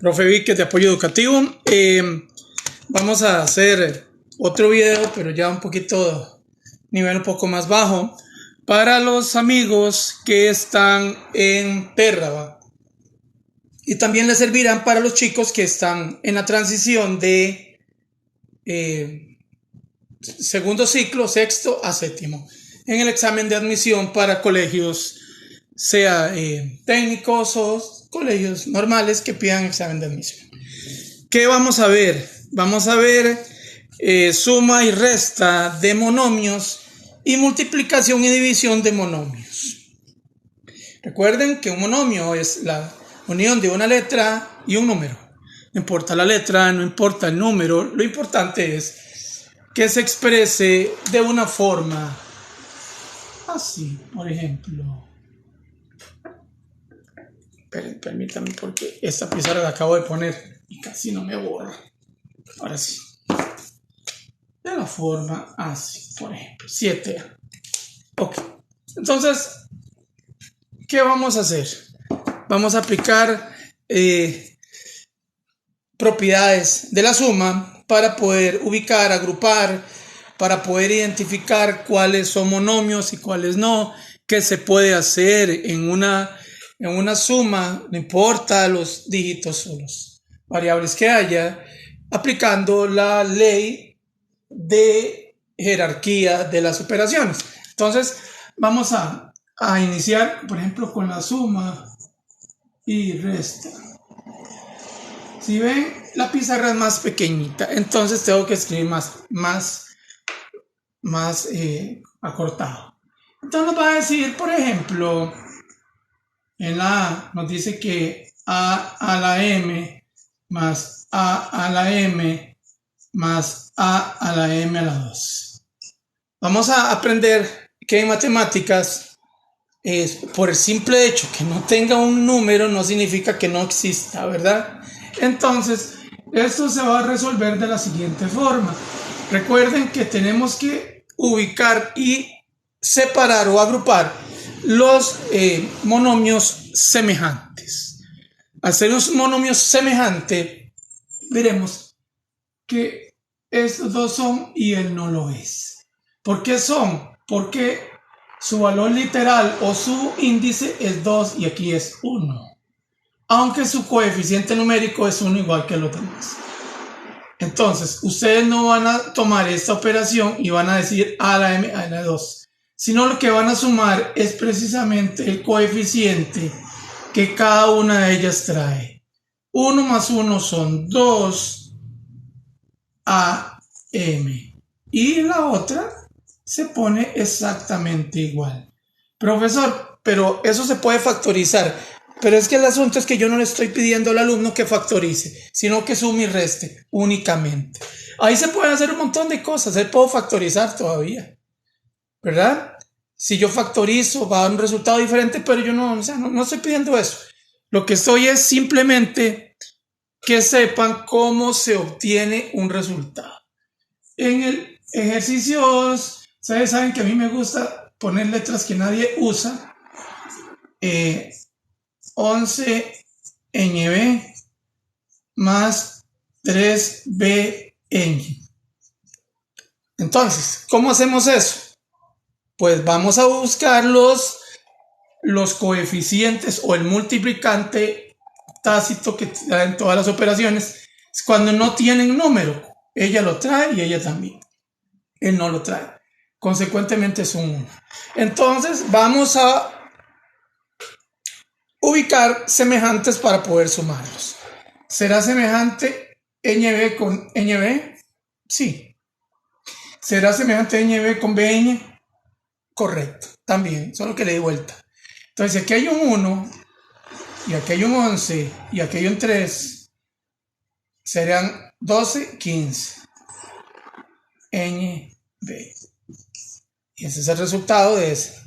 Profe Víquez de Apoyo Educativo. Vamos a hacer otro video, pero ya un poquito, nivel un poco más bajo, para los amigos que están en Perraba. Y también les servirán para los chicos que están en la transición de segundo ciclo, sexto a séptimo, en el examen de admisión para colegios, sea técnicos o colegios normales que pidan examen de admisión. ¿Qué vamos a ver? Vamos a ver suma y resta de monomios y multiplicación y división de monomios. Recuerden que un monomio es la unión de una letra y un número. No importa la letra, no importa el número, lo importante es que se exprese de una forma así, por ejemplo. Permítanme porque esta pizarra la acabo de poner y casi no me borra. Ahora sí. De la forma así, por ejemplo, 7A. Ok. Entonces, ¿qué vamos a hacer? Vamos a aplicar propiedades de la suma para poder ubicar, agrupar, para poder identificar cuáles son monomios y cuáles no, qué se puede hacer en una suma, no importa los dígitos o las variables que haya, aplicando la ley de jerarquía de las operaciones. Entonces, vamos a iniciar, por ejemplo, con la suma y resta. Si ven, la pizarra es más pequeñita, entonces tengo que escribir más acortado. Entonces nos va a decir, por ejemplo, en la A nos dice que A a la M más A a la M más A a la M a la 2. Vamos a aprender que en matemáticas, por el simple hecho que no tenga un número no significa que no exista, ¿verdad? Entonces, esto se va a resolver de la siguiente forma. Recuerden que tenemos que ubicar y separar o agrupar los monomios semejantes. Al ser un monomio semejante, veremos que estos dos son y él no lo es. ¿Por qué son? Porque su valor literal o su índice es 2 y aquí es 1. Aunque su coeficiente numérico es 1 igual que los demás. Entonces, ustedes no van a tomar esta operación y van a decir A a la M, A a la 2. Sino lo que van a sumar es precisamente el coeficiente que cada una de ellas trae. 1 más 1 son 2 AM. Y la otra se pone exactamente igual. Profesor, pero eso se puede factorizar. Pero es que el asunto es que yo no le estoy pidiendo al alumno que factorice, sino que sume y reste únicamente. Ahí se puede hacer un montón de cosas. Puedo factorizar todavía, ¿verdad? Si yo factorizo va a dar un resultado diferente, pero yo no estoy pidiendo eso. Lo que estoy es simplemente que sepan cómo se obtiene un resultado. En el ejercicio 2, ustedes saben que a mí me gusta poner letras que nadie usa. 11NB más 3BN. Entonces, ¿cómo hacemos eso? Pues vamos a buscar los coeficientes o el multiplicante tácito que traen todas las operaciones. Cuando no tienen número, ella lo trae y ella también. Él no lo trae. Consecuentemente es un 1. Entonces vamos a ubicar semejantes para poder sumarlos. ¿Será semejante NB con NB? Sí. ¿Será semejante NB con BN? Correcto, también, solo que le di vuelta. Entonces, aquí hay un 1, y aquí hay un 11, y aquí hay un 3, serían 12, 15. NB. Y ese es el resultado de ese.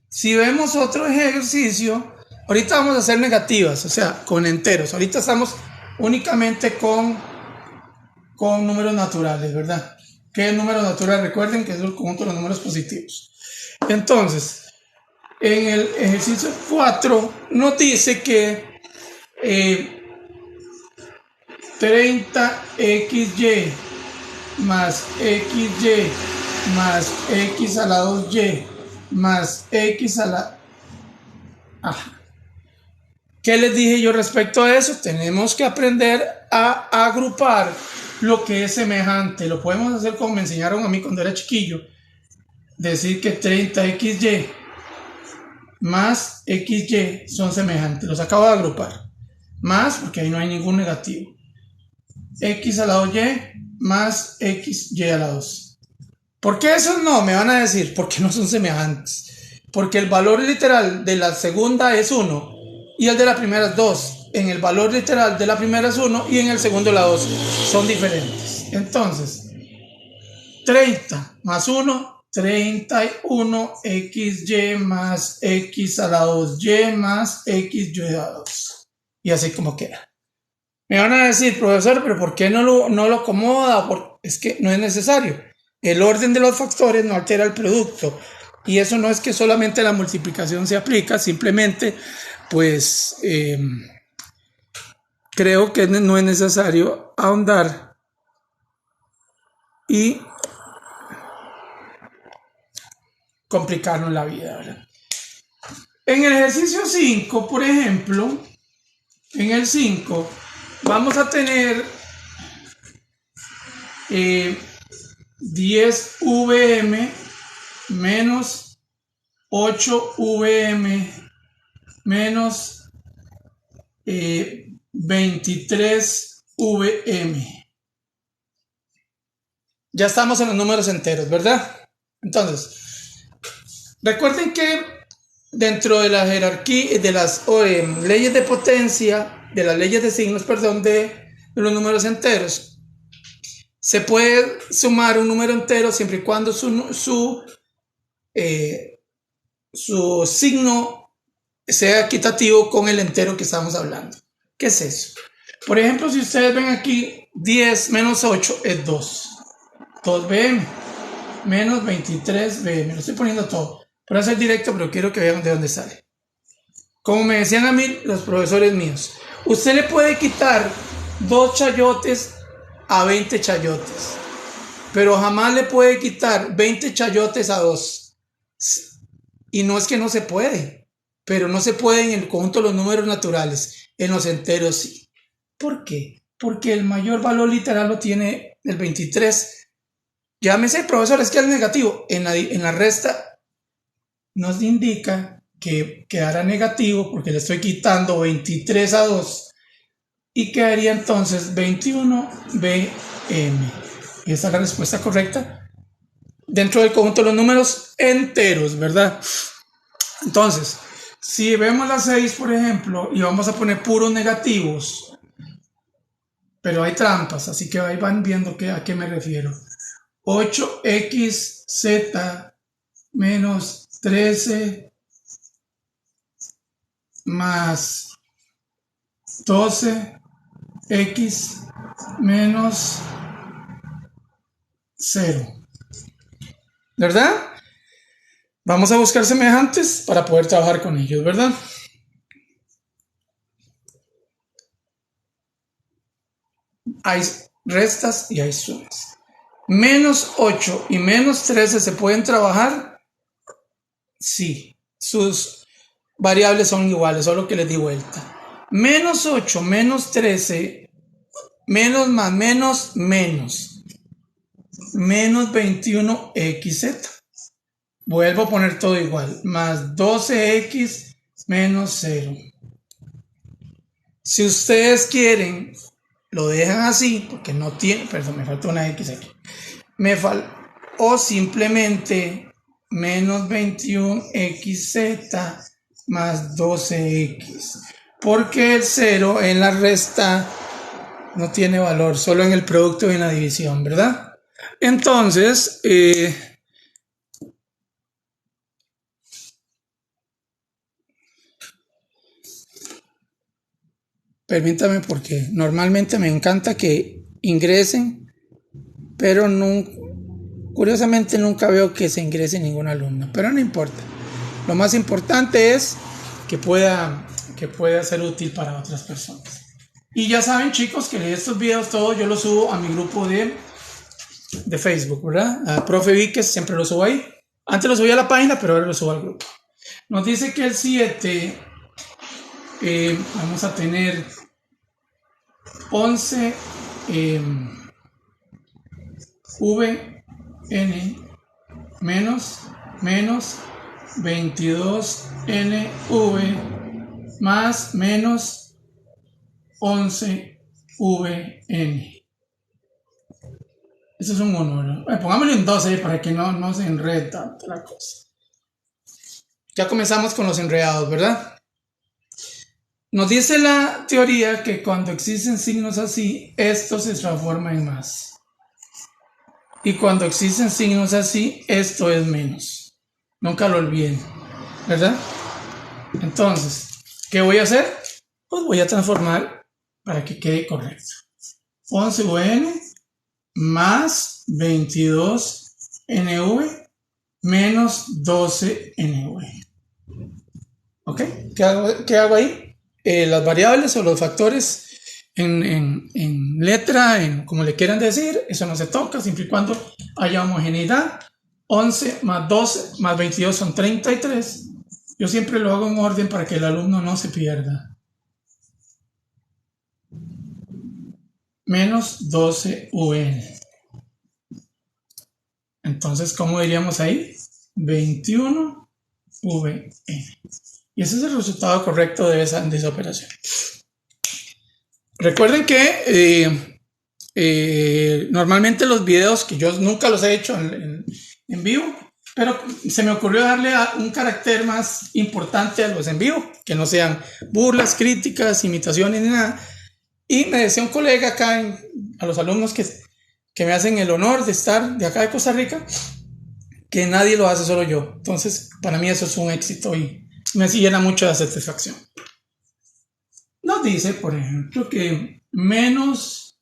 Si vemos otro ejercicio, ahorita vamos a hacer negativas, o sea, con enteros. Ahorita estamos únicamente con números naturales, ¿verdad? ¿Qué es número natural? Recuerden que es el conjunto de los números positivos. Entonces, en el ejercicio 4 nos dice que 30xy más xy más x a la 2y más x a la... ¿Qué les dije yo respecto a eso? Tenemos que aprender a agrupar lo que es semejante. Lo podemos hacer como me enseñaron a mí cuando era chiquillo. Decir que 30xy más xy son semejantes. Los acabo de agrupar. Más, porque ahí no hay ningún negativo. X a la 2y más xy a la 2. ¿Por qué esos no? Me van a decir. Porque no son semejantes. Porque el valor literal de la segunda es 1 y el de la primera es 2. En el valor literal de la primera es 1 y en el segundo la 2. Son diferentes. Entonces, 30 más 1, 31xy más x a la 2y más xy a la 2. Y así como queda. Me van a decir, profesor, pero ¿por qué no lo acomoda? Es que no es necesario. El orden de los factores no altera el producto. Y eso no es que solamente la multiplicación se aplica, simplemente, pues, creo que no es necesario ahondar y complicarnos la vida, ¿verdad? En el ejercicio 5, por ejemplo, en el 5, vamos a tener 10Vm menos 8Vm menos 23Vm. Ya estamos en los números enteros, ¿verdad? Entonces, recuerden que dentro de la jerarquía, de las leyes de potencia, de las leyes de signos, perdón, de los números enteros, se puede sumar un número entero siempre y cuando su signo sea equitativo con el entero que estamos hablando. ¿Qué es eso? Por ejemplo, si ustedes ven aquí, 10 menos 8 es 2. 2Vm menos 23Vm. Lo estoy poniendo todo. Para hacer directo, pero quiero que vean de dónde sale. Como me decían a mí los profesores míos, usted le puede quitar 2 chayotes a 20 chayotes, pero jamás le puede quitar 20 chayotes a 2. Y no es que no se puede, pero no se puede en el conjunto de los números naturales. En los enteros sí. ¿Por qué? Porque el mayor valor literal lo tiene el 23. Llámese, profesor, es que es negativo. En la resta nos indica que quedará negativo porque le estoy quitando 23 a 2 y quedaría entonces 21Vm. Y esta es la respuesta correcta dentro del conjunto de los números enteros, ¿verdad? Entonces, si vemos la 6, por ejemplo, y vamos a poner puros negativos, pero hay trampas, así que ahí van viendo a qué me refiero. 8xz menos 13 más 12x menos 0. ¿Verdad? Vamos a buscar semejantes para poder trabajar con ellos, ¿verdad? Hay restas y hay sumas. Menos 8 y menos 13 se pueden trabajar. Sí, sus variables son iguales, solo que les di vuelta. Menos 8, menos 13, menos más menos, menos 21xz. Vuelvo a poner todo igual. Más 12x menos 0. Si ustedes quieren, lo dejan así, porque no tiene, perdón, me falta una x aquí. O simplemente menos 21xz más 12x. Porque el 0 en la resta no tiene valor, solo en el producto y en la división, ¿verdad? Entonces, permítame, porque normalmente me encanta que ingresen, pero curiosamente nunca veo que se ingrese ningún alumno, pero no importa. Lo más importante es que pueda ser útil para otras personas. Y ya saben, chicos, que estos videos todos yo los subo a mi grupo de Facebook, ¿verdad? A Profe Víquez, siempre lo subo ahí. Antes lo subía a la página, pero ahora lo subo al grupo. Nos dice que el 7 vamos a tener 11 VN menos 22NV más menos 11VN. Eso es un 1, ¿verdad? Bueno, pongámosle un 12 para que no se enrede tanto la cosa. Ya comenzamos con los enredados, ¿verdad? Nos dice la teoría que cuando existen signos así, esto se transforma en más. Y cuando existen signos así, esto es menos. Nunca lo olviden, ¿verdad? Entonces, ¿qué voy a hacer? Pues voy a transformar para que quede correcto. 11UN más 22NV menos 12NV. ¿Ok? ¿Qué hago ahí? Las variables o los factores en letra, como le quieran decir, eso no se toca, siempre y cuando haya homogeneidad. 11 más 12 más 22 son 33. Yo siempre lo hago en orden para que el alumno no se pierda. Menos 12UN. Entonces, ¿cómo diríamos ahí? 21VN. Y ese es el resultado correcto de esa operación. Recuerden que normalmente los videos, que yo nunca los he hecho en vivo, pero se me ocurrió darle un carácter más importante a los en vivo, que no sean burlas, críticas, imitaciones ni nada. Y me decía un colega acá, a los alumnos que me hacen el honor de estar de acá de Costa Rica, que nadie lo hace, solo yo. Entonces, para mí eso es un éxito y me llena mucho de satisfacción. Nos dice, por ejemplo, que menos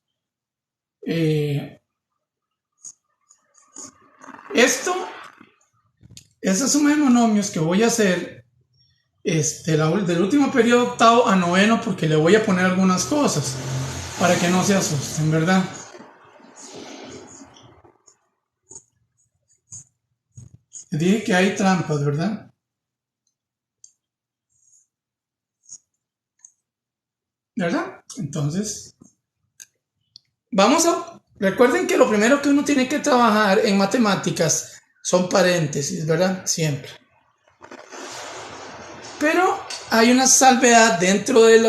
esa suma de monomios que voy a hacer del último periodo octavo a noveno, porque le voy a poner algunas cosas para que no se asusten, ¿verdad? Dije que hay trampas, ¿verdad? ¿Verdad? Entonces, recuerden que lo primero que uno tiene que trabajar en matemáticas son paréntesis, ¿verdad? Siempre. Pero hay una salvedad dentro de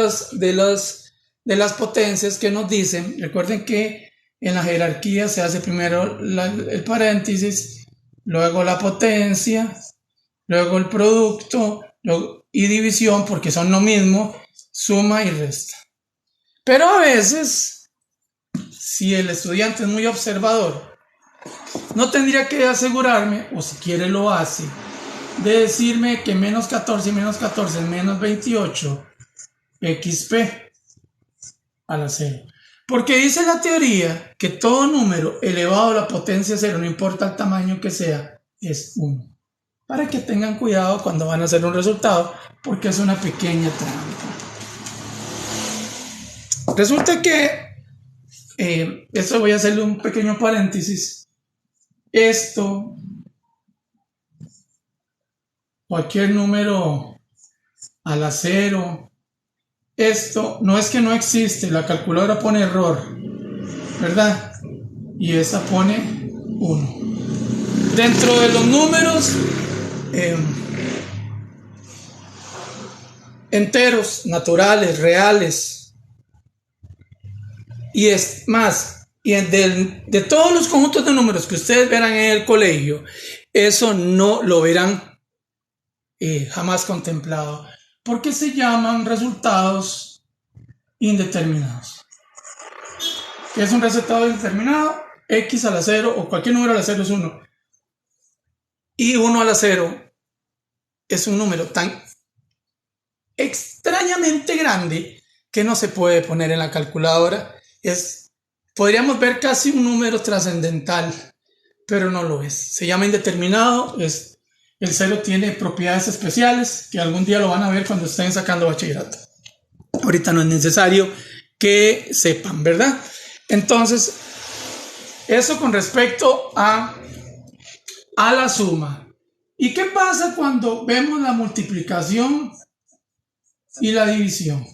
las potencias que nos dicen. Recuerden que en la jerarquía se hace primero el paréntesis, luego la potencia, luego el producto y división, porque son lo mismo, suma y resta. Pero a veces, si el estudiante es muy observador, no tendría que asegurarme, o si quiere lo hace, de decirme que menos 14 y menos 14 es menos 28 XP a la 0. Porque dice la teoría que todo número elevado a la potencia 0, no importa el tamaño que sea, es 1. Para que tengan cuidado cuando van a hacer un resultado, porque es una pequeña trampa. Resulta que, esto voy a hacerle un pequeño paréntesis, esto, cualquier número a la 0, esto no es que no existe, la calculadora pone error, ¿verdad? Y esa pone 1. Dentro de los números enteros, naturales, reales, y es más, y de todos los conjuntos de números que ustedes verán en el colegio, eso no lo verán jamás contemplado, porque se llaman resultados indeterminados. ¿Qué es un resultado indeterminado? X a la 0 o cualquier número a la 0 es 1. Y 1 a la 0 es un número tan extrañamente grande que no se puede poner en la calculadora. Podríamos ver casi un número trascendental, pero no lo es. Se llama indeterminado. El 0 tiene propiedades especiales que algún día lo van a ver cuando estén sacando bachillerato. Ahorita no es necesario que sepan, ¿verdad? Entonces, eso con respecto a la suma. ¿Y qué pasa cuando vemos la multiplicación y la división?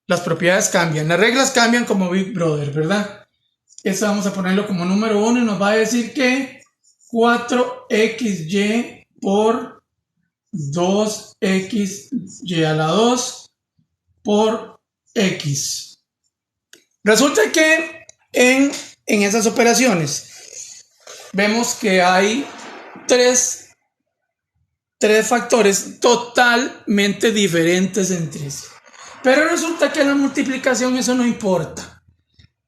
Las propiedades cambian, las reglas cambian como Big Brother, ¿verdad? Eso vamos a ponerlo como número 1 y nos va a decir que 4xy por 2xy a la 2 por x. Resulta que en esas operaciones vemos que hay tres factores totalmente diferentes entre sí. Pero resulta que en la multiplicación eso no importa.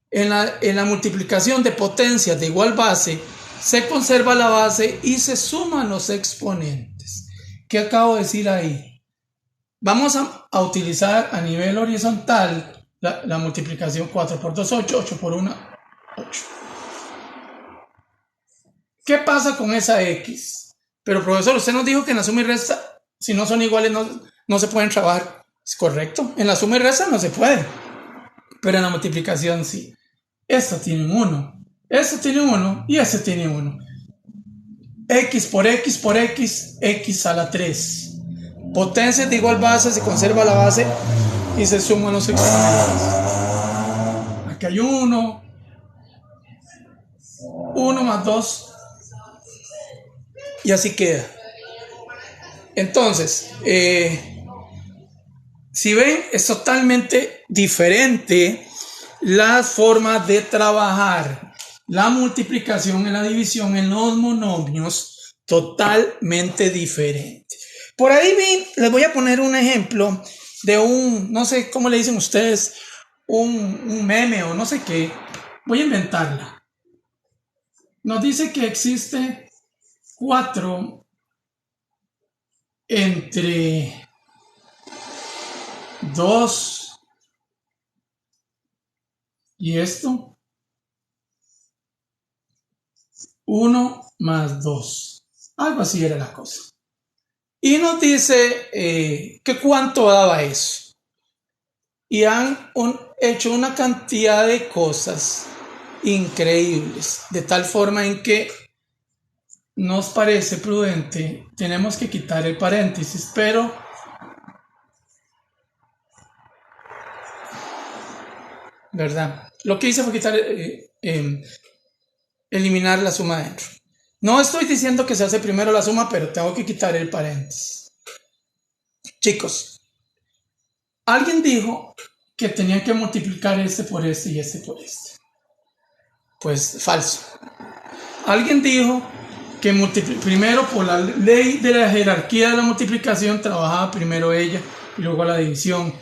En la multiplicación de potencias de igual base, se conserva la base y se suman los exponentes. ¿Qué acabo de decir ahí? Vamos a utilizar a nivel horizontal la multiplicación 4 por 2, 8, 8 por 1, 8. ¿Qué pasa con esa x? Pero profesor, usted nos dijo que en la suma y resta, si no son iguales, no se pueden trabajar. ¿Es correcto? En la suma y resta no se puede, pero en la multiplicación sí. Esto tiene un 1, esto tiene un 1 y este tiene 1. X por X por X, X a la 3. Potencias de igual base, se conserva la base y se suman los exponentes. Aquí hay 1, 1 más 2 y así queda. Entonces, si ven, es totalmente diferente la forma de trabajar la multiplicación y la división en los monomios, totalmente diferente. Por ahí les voy a poner un ejemplo de no sé cómo le dicen ustedes, un meme o no sé qué. Voy a inventarla. Nos dice que existe 4 entre 2 y esto, 1 más 2. Algo así era la cosa. Y nos dice que cuánto daba eso. Y han hecho una cantidad de cosas increíbles, de tal forma en que nos parece prudente, tenemos que quitar el paréntesis, pero ¿verdad? Lo que hice fue quitar, eliminar la suma adentro. No estoy diciendo que se hace primero la suma, pero tengo que quitar el paréntesis. Chicos, alguien dijo que tenían que multiplicar este por este y este por este. Pues falso. Alguien dijo que primero por la ley de la jerarquía de la multiplicación trabajaba primero ella y luego la división.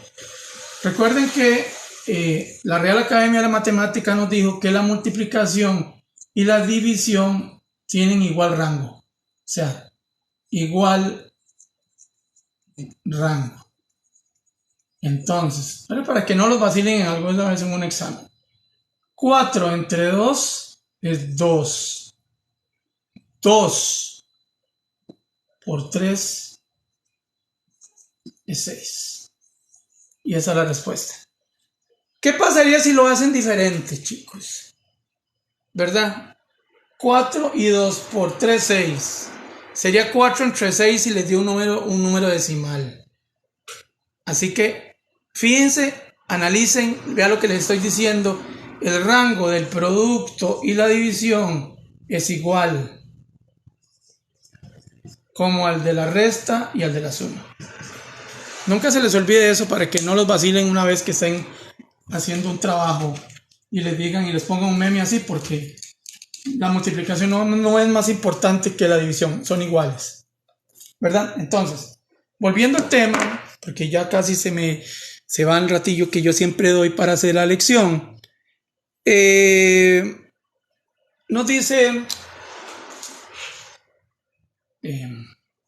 Recuerden que la Real Academia de la Matemática nos dijo que la multiplicación y la división tienen igual rango. O sea, igual rango. Entonces, pero para que no los vacilen en alguna vez en un examen. 4 entre 2 es 2. 2 por 3 es 6. Y esa es la respuesta. ¿Qué pasaría si lo hacen diferente, chicos? ¿Verdad? 4 y 2 por 3, 6. Sería 4 entre 6 y les dio un número decimal. Así que, fíjense, analicen, vean lo que les estoy diciendo. El rango del producto y la división es igual como al de la resta y al de la suma. Nunca se les olvide eso para que no los vacilen una vez que estén haciendo un trabajo y les digan y les pongan un meme así, porque la multiplicación no es más importante que la división, son iguales, ¿verdad? Entonces, volviendo al tema, porque ya casi se va el ratillo que yo siempre doy para hacer la lección, nos dice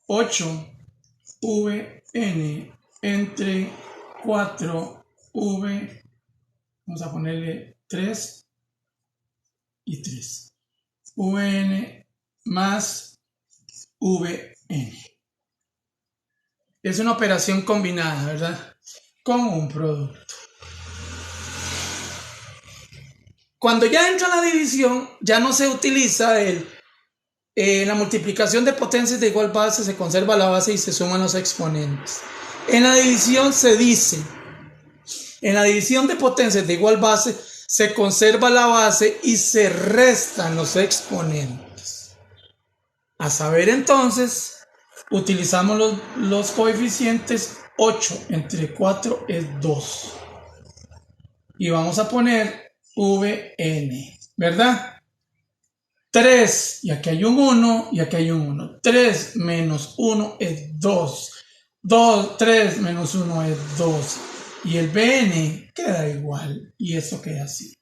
8vn entre 4v, vamos a ponerle 3 y 3, vn más vn. Es una operación combinada, ¿verdad? Con un producto. Cuando ya entra la división, ya no se utiliza la multiplicación de potencias de igual base, se conserva la base y se suman los exponentes. En la división se dice, en la división de potencias de igual base, se conserva la base y se restan los exponentes. A saber entonces, utilizamos los coeficientes 8 entre 4 es 2. Y vamos a poner Vn, ¿verdad? 3, y aquí hay un 1, y aquí hay un 1. 3 menos 1 es 2. 3 menos 1 es 2. Y el Vn queda igual. Y esto queda así.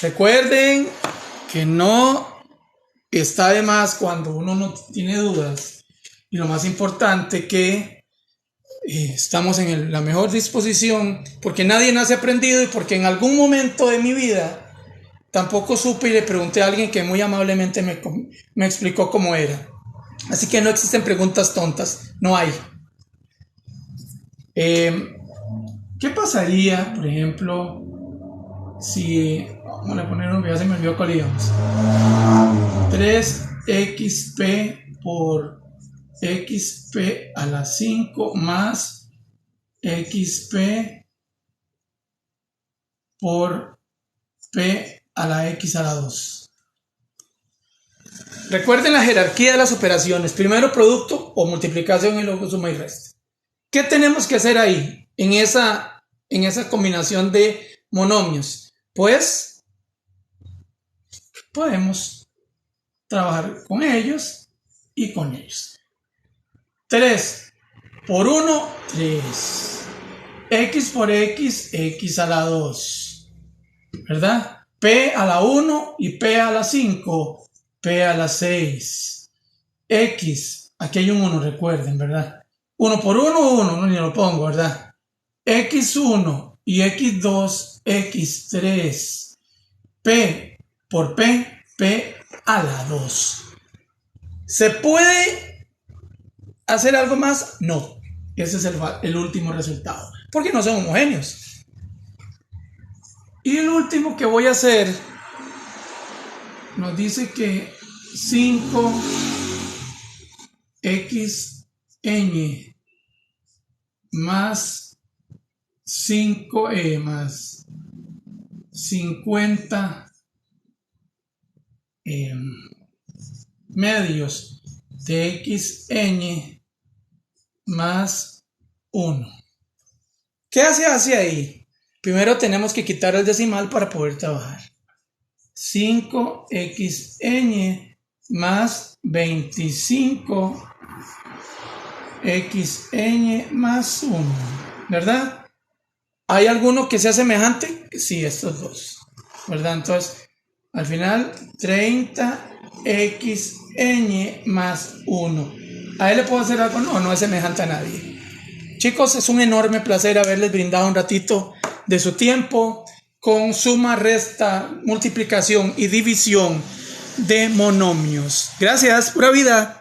Recuerden que no está de más cuando uno no tiene dudas. Y lo más importante que estamos en la mejor disposición, porque nadie nace aprendido y porque en algún momento de mi vida tampoco supe y le pregunté a alguien que muy amablemente me explicó cómo era. Así que no existen preguntas tontas, no hay. ¿Qué pasaría, por ejemplo, si, vamos a poner un video, se me olvidó cuál íbamos, 3xp por xp a la 5 más xp por p a la x a la 2. Recuerden la jerarquía de las operaciones. Primero producto o multiplicación y luego suma y resta. ¿Qué tenemos que hacer ahí en esa combinación de monomios? Pues podemos trabajar con ellos y con ellos. 3 por 1, 3. X por x, x a la 2. ¿Verdad? P a la 1 y P a la 5. P a la 6. X, aquí hay un 1, recuerden, ¿verdad? 1 por 1, 1, no, ni lo pongo, ¿verdad? X1 y X2, X3. P por P, P a la 2. ¿Se puede hacer algo más? No. Ese es el último resultado. Porque no son homogéneos. Y el último que voy a hacer nos dice que 5xn más 5e más 50 medios de xn más 1. ¿Qué se hace ahí? Primero tenemos que quitar el decimal para poder trabajar. 5xn más 25xn más 1, ¿verdad? ¿Hay alguno que sea semejante? Sí, estos dos, ¿verdad? Entonces, al final, 30xn más 1. ¿A él le puedo hacer algo? No, no es semejante a nadie. Chicos, es un enorme placer haberles brindado un ratito de su tiempo con suma, resta, multiplicación y división de monomios. Gracias, pura vida.